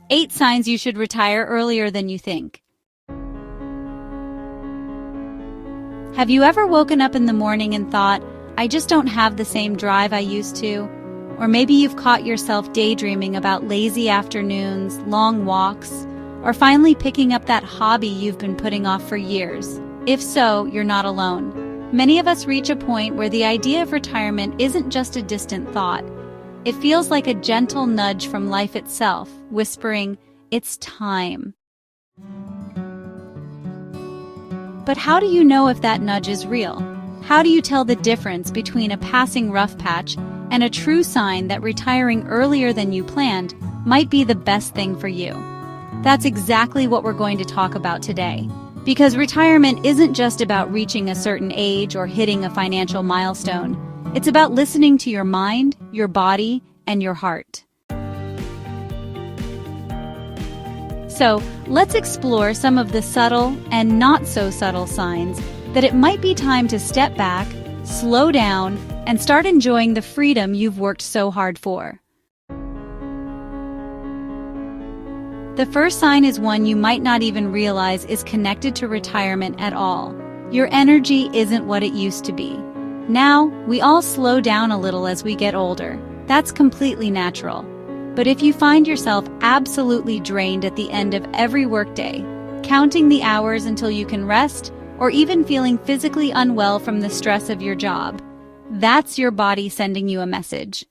8 signs you should retire earlier than you think. Have you ever woken up in the morning and thought, I just don't have the same drive I used to? Or maybe you've caught yourself daydreaming about lazy afternoons, long walks, or finally picking up that hobby you've been putting off for years. If so, you're not alone. Many of us reach a point where the idea of retirement isn't just a distant thought. It feels like a gentle nudge from life itself, whispering, it's time. But how do you know if that nudge is real? How do you tell the difference between a passing rough patch and a true sign that retiring earlier than you planned might be the best thing for you? That's exactly what we're going to talk about today. Because retirement isn't just about reaching a certain age or hitting a financial milestone. It's about listening to your mind, your body, and your heart. So, let's explore some of the subtle and not so subtle signs that it might be time to step back, slow down, and start enjoying the freedom you've worked so hard for. The first sign is one you might not even realize is connected to retirement at all. Your energy isn't what it used to be. Now, we all slow down a little as we get older. That's completely natural. But if you find yourself absolutely drained at the end of every workday, counting the hours until you can rest, or even feeling physically unwell from the stress of your job, that's your body sending you a message.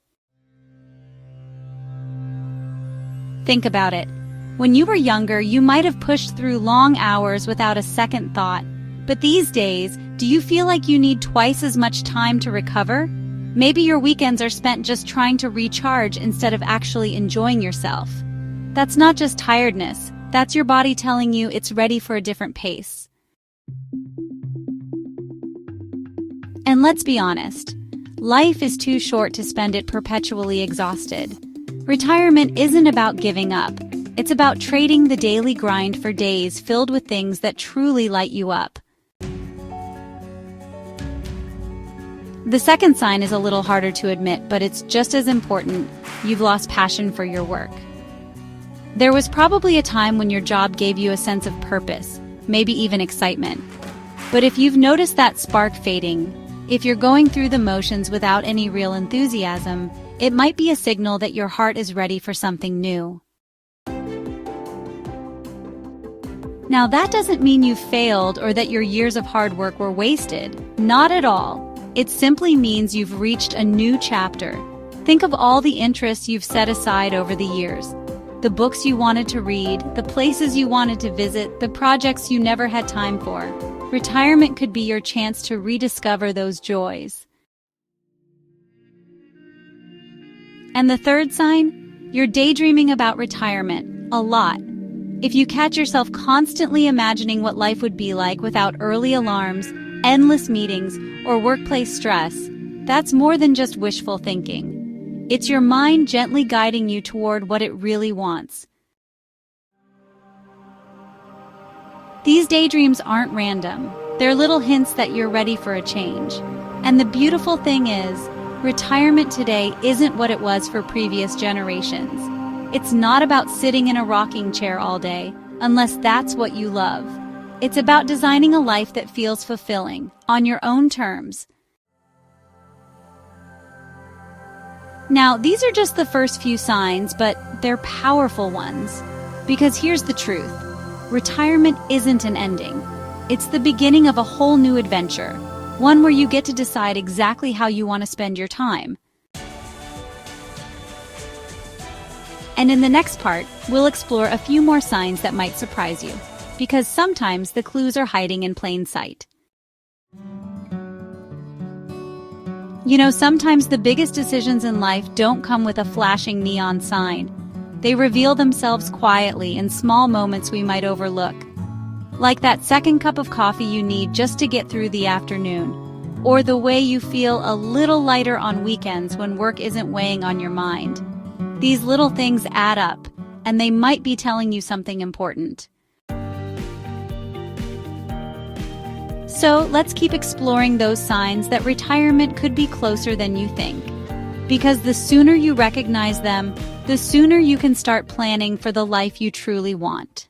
Think about it. When you were younger, you might have pushed through long hours without a second thought. But these days, do you feel like you need twice as much time to recover? Maybe your weekends are spent just trying to recharge instead of actually enjoying yourself. That's not just tiredness, that's your body telling you it's ready for a different pace. And let's be honest, life is too short to spend it perpetually exhausted. Retirement isn't about giving up. It's about trading the daily grind for days filled with things that truly light you up. The second sign is a little harder to admit, but it's just as important. You've lost passion for your work. There was probably a time when your job gave you a sense of purpose, maybe even excitement. But if you've noticed that spark fading, if you're going through the motions without any real enthusiasm, it might be a signal that your heart is ready for something new. Now, that doesn't mean you failed or that your years of hard work were wasted. Not at all. It simply means you've reached a new chapter. Think of all the interests you've set aside over the years. The books you wanted to read, the places you wanted to visit, the projects you never had time for. Retirement could be your chance to rediscover those joys. And the third sign? You're daydreaming about retirement, a lot. If you catch yourself constantly imagining what life would be like without early alarms, endless meetings, or workplace stress, that's more than just wishful thinking. It's your mind gently guiding you toward what it really wants. These daydreams aren't random. They're little hints that you're ready for a change. And the beautiful thing is, retirement today isn't what it was for previous generations. It's not about sitting in a rocking chair all day, unless that's what you love. It's about designing a life that feels fulfilling, on your own terms. Now, these are just the first few signs, but they're powerful ones. Because here's the truth. Retirement isn't an ending. It's the beginning of a whole new adventure, one where you get to decide exactly how you want to spend your time. And in the next part, we'll explore a few more signs that might surprise you. Because sometimes the clues are hiding in plain sight. You know, sometimes the biggest decisions in life don't come with a flashing neon sign. They reveal themselves quietly in small moments we might overlook. Like that second cup of coffee you need just to get through the afternoon. Or the way you feel a little lighter on weekends when work isn't weighing on your mind. These little things add up, and they might be telling you something important. So let's keep exploring those signs that retirement could be closer than you think. Because the sooner you recognize them, the sooner you can start planning for the life you truly want.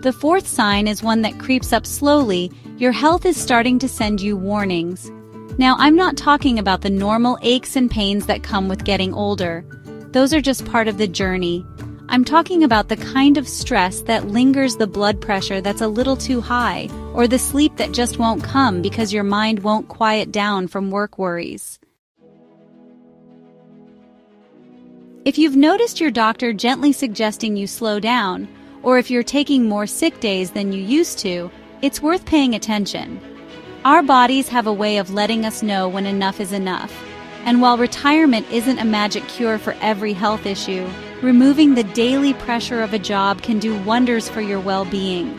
The fourth sign is one that creeps up slowly. Your health is starting to send you warnings. Now, I'm not talking about the normal aches and pains that come with getting older. Those are just part of the journey. I'm talking about the kind of stress that lingers, the blood pressure that's a little too high, or the sleep that just won't come because your mind won't quiet down from work worries. If you've noticed your doctor gently suggesting you slow down, or if you're taking more sick days than you used to, it's worth paying attention. Our bodies have a way of letting us know when enough is enough. And while retirement isn't a magic cure for every health issue, removing the daily pressure of a job can do wonders for your well-being.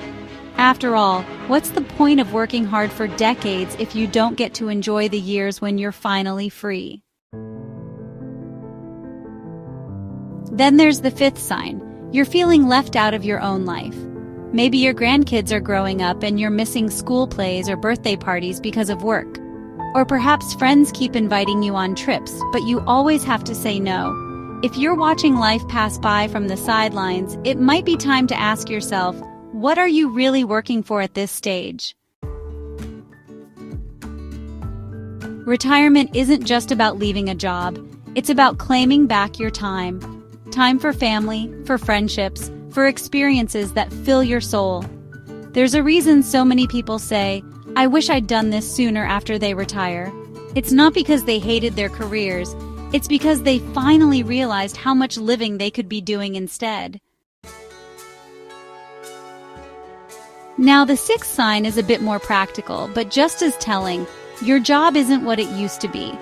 After all, what's the point of working hard for decades if you don't get to enjoy the years when you're finally free? Then there's the fifth sign. You're feeling left out of your own life. Maybe your grandkids are growing up and you're missing school plays or birthday parties because of work. Or perhaps friends keep inviting you on trips, but you always have to say no. If you're watching life pass by from the sidelines, it might be time to ask yourself, what are you really working for at this stage? Retirement isn't just about leaving a job. It's about claiming back your time. Time for family, for friendships, for experiences that fill your soul. There's a reason so many people say, I wish I'd done this sooner after they retire. It's not because they hated their careers, it's because they finally realized how much living they could be doing instead. Now, the sixth sign is a bit more practical, but just as telling. Your job isn't what it used to be.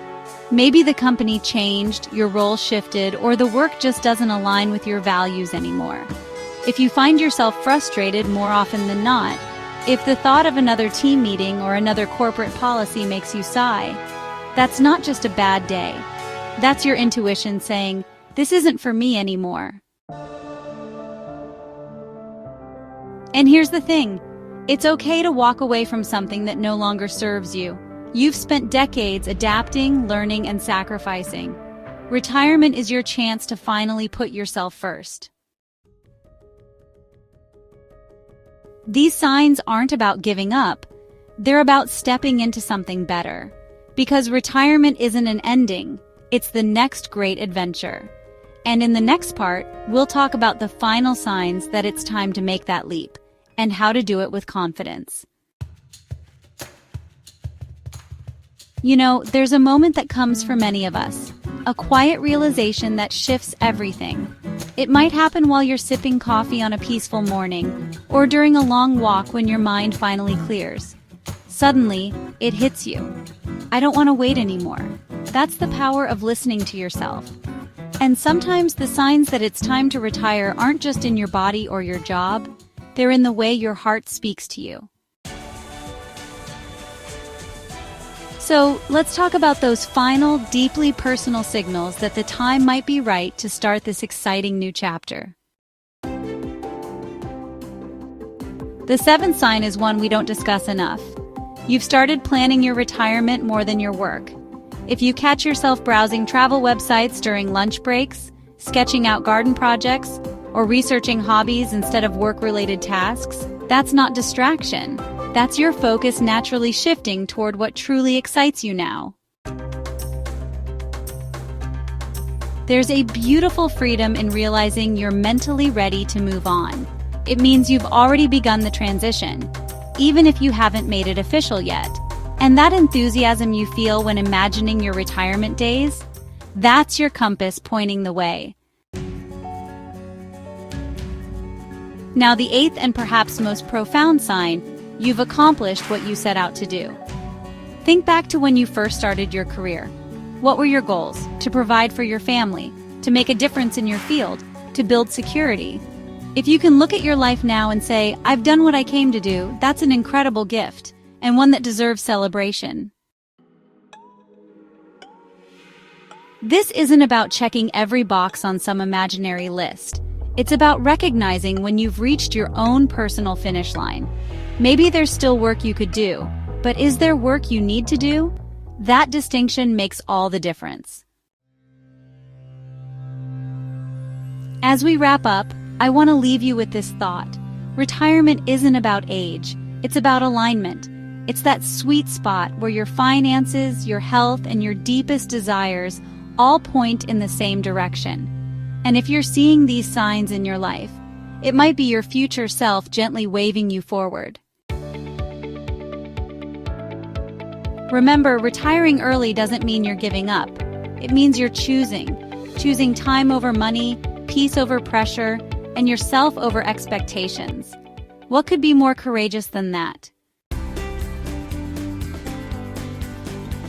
Maybe the company changed, your role shifted, or the work just doesn't align with your values anymore. If you find yourself frustrated more often than not, if the thought of another team meeting or another corporate policy makes you sigh, that's not just a bad day. That's your intuition saying, this isn't for me anymore. And here's the thing, it's okay to walk away from something that no longer serves you. You've spent decades adapting, learning, and sacrificing. Retirement is your chance to finally put yourself first. These signs aren't about giving up. They're about stepping into something better. Because retirement isn't an ending, it's the next great adventure. And in the next part, we'll talk about the final signs that it's time to make that leap, and how to do it with confidence. You know, there's a moment that comes for many of us, a quiet realization that shifts everything. It might happen while you're sipping coffee on a peaceful morning, or during a long walk when your mind finally clears. Suddenly, it hits you. I don't want to wait anymore. That's the power of listening to yourself. And sometimes the signs that it's time to retire aren't just in your body or your job, they're in the way your heart speaks to you. So, let's talk about those final, deeply personal signals that the time might be right to start this exciting new chapter. The seventh sign is one we don't discuss enough. You've started planning your retirement more than your work. If you catch yourself browsing travel websites during lunch breaks, sketching out garden projects, or researching hobbies instead of work-related tasks, that's not distraction. That's your focus naturally shifting toward what truly excites you now. There's a beautiful freedom in realizing you're mentally ready to move on. It means you've already begun the transition, even if you haven't made it official yet. And that enthusiasm you feel when imagining your retirement days, that's your compass pointing the way. Now, the eighth and perhaps most profound sign, you've accomplished what you set out to do. Think back to when you first started your career. What were your goals? To provide for your family, to make a difference in your field, to build security. If you can look at your life now and say, I've done what I came to do, that's an incredible gift, and one that deserves celebration. This isn't about checking every box on some imaginary list. It's about recognizing when you've reached your own personal finish line. Maybe there's still work you could do, but is there work you need to do? That distinction makes all the difference. As we wrap up, I want to leave you with this thought. Retirement isn't about age, it's about alignment. It's that sweet spot where your finances, your health, and your deepest desires all point in the same direction. And if you're seeing these signs in your life, it might be your future self gently waving you forward. Remember, retiring early doesn't mean you're giving up. It means you're choosing time over money, peace over pressure, and yourself over expectations. What could be more courageous than that?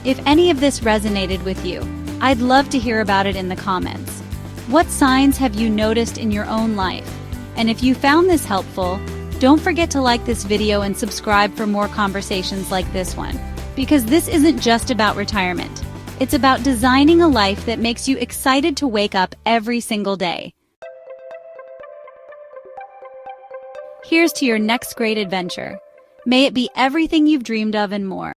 If any of this resonated with you, I'd love to hear about it in the comments. What signs have you noticed in your own life? And if you found this helpful, don't forget to like this video and subscribe for more conversations like this one. Because this isn't just about retirement. It's about designing a life that makes you excited to wake up every single day. Here's to your next great adventure. May it be everything you've dreamed of and more.